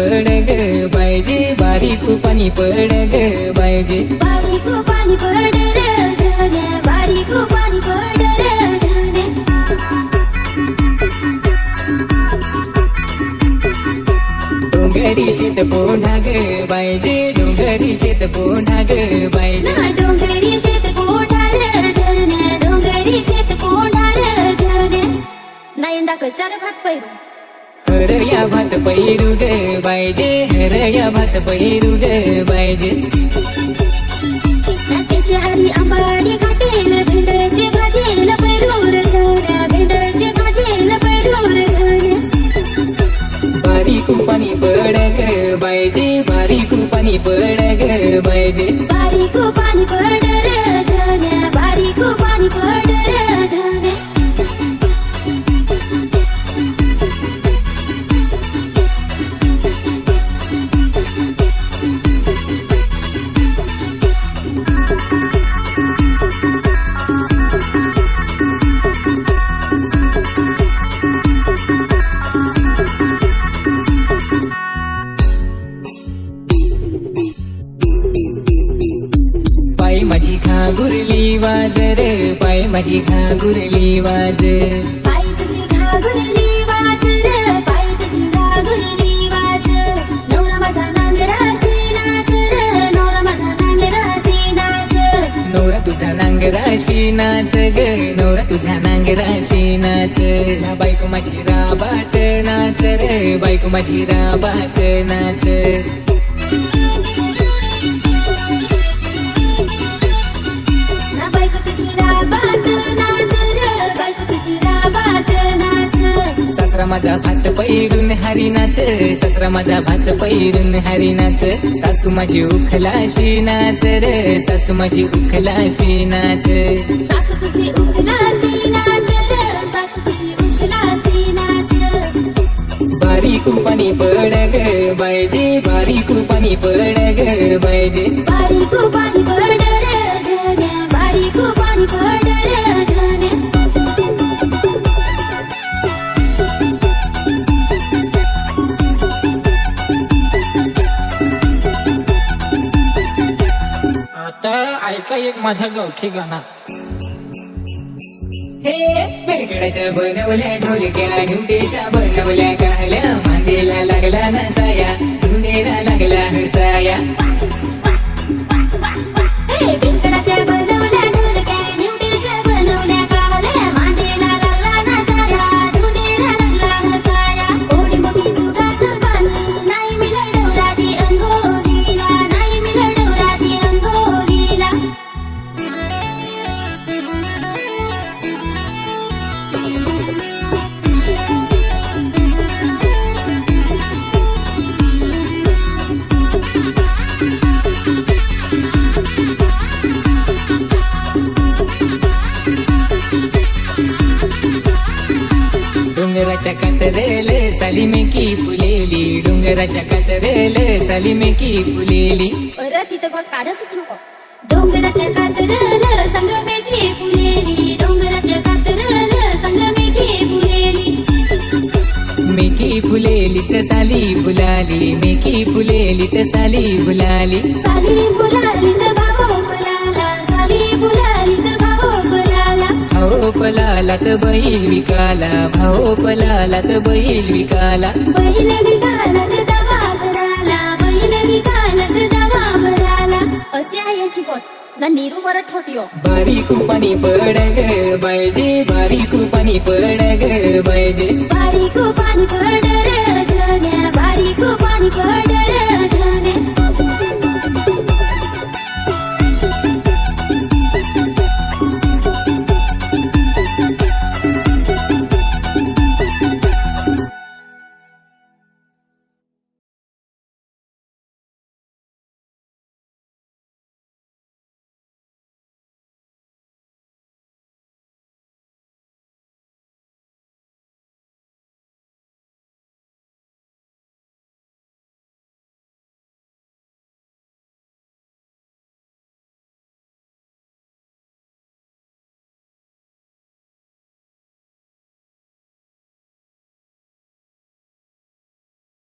पड ग बायजे, बारीक पाणी पड ग बायजे, बारीक पाणी पड रे धन्या, बारीक पाणी पड रे धन्या. डोंगरी शेत पोंढा ग बायजे, डोंगरी शेत पोंढा ग बायजे, डोंगरी शेत पोंढार धन्या, डोंगरी शेत पोंढार धन्या. नाही दाखल भात पैरू हरया भात पैरू ग बायजे, हरया भात पैरू ग बायजे, त्याची हरी आंबाडी घाटेल भेंडचे भाजेल पैरूर धन्या, भेंडचे भाजेल पैरूर धन्या. बारीक पाणी पड ग बायजे, बारीक पाणी पड ग बायजे, बारीक पाणी पड रे धन्या, बारीक पाणी पड रे धन्या. पाय माझी घागुरली वाज रे, पाय माझी घागुरली वाज, पाय तुझी घागुरली वाज रे, पाय तुझी घागुरली वाज. नवरा माझा नांगराशी नाच रे, नवरा माझा नांगराशी नाच. नवरा तुझा नांगराशी नाच ग, नवरा तुझा नांगराशी नाच, ना बायको माझी राबात नाच रे, बायको माझी राबात नाच. ना बायको तुझी राबात नाच रे, बायको तुझी राबात नाच. सासरा माझा भात पैरून हरी नाच, सासरा माझा भात पैरून हरी नाच, सासू माझी उखलाशी नाच रे, सासू माझी उखलाशी नाच. सासू तुझी उखलासी नाच रे, सासू तुझी उखलासी नाच. बारीक पाणी पड ग बायजे, बारीक पाणी पड ग बायजे, बारीक पाणी पड रे धन्या, बारीक पाणी पड रे धन्या. आता ऐका एक माझा गावठी गाणा. हे बेलकडाच्या बनवल्या ढोलक्या, ढुंडेच्या बनवल्या काहल्या, मांदेला लागला नसाया, ढुंडेला लागला हसाया. हे बिनकडाच्या बनवल्या ढोलक्या, निवडीच्या बनवल्या काहल्या, मांडीला लागला नसाया, ढुंडीला लागला हसाया. एवढी मोठी जुगाचं पान, नाही मिळलं डोराची अंघोळीला, नाही मिळलं डोराची अंघोळीला. डोंगराच्या कातरेल साली मेकी फुलेली, डोंगराच्या कातरेल साली मेकी फुलेली, परत इथं गोट काढसूच नको. डोंगराच्या कातरल संग मेघी फुलेली, डोंगराच्या कातरल संग मेघी फुलेली. मेकी फुलेली तर साली फुलाली, मेकी फुलेली तर साली फुलाली. साली फुलाली तर भावो फुलाला, साली फुलाली तर भावो फुलाला. भाऊ पलाला तर बैल विकाला, भाऊ पलाला तर बैल विकाला. बैल विकाला तर दवा भराला, बैल विकाला तर दवा भराला. असे आहे याची गोट ना नीरू वर ठोटियो. बारीक पाणी पड ग बायजे, बारीक पाणी पड ग बायजे, बारीक पाणी पड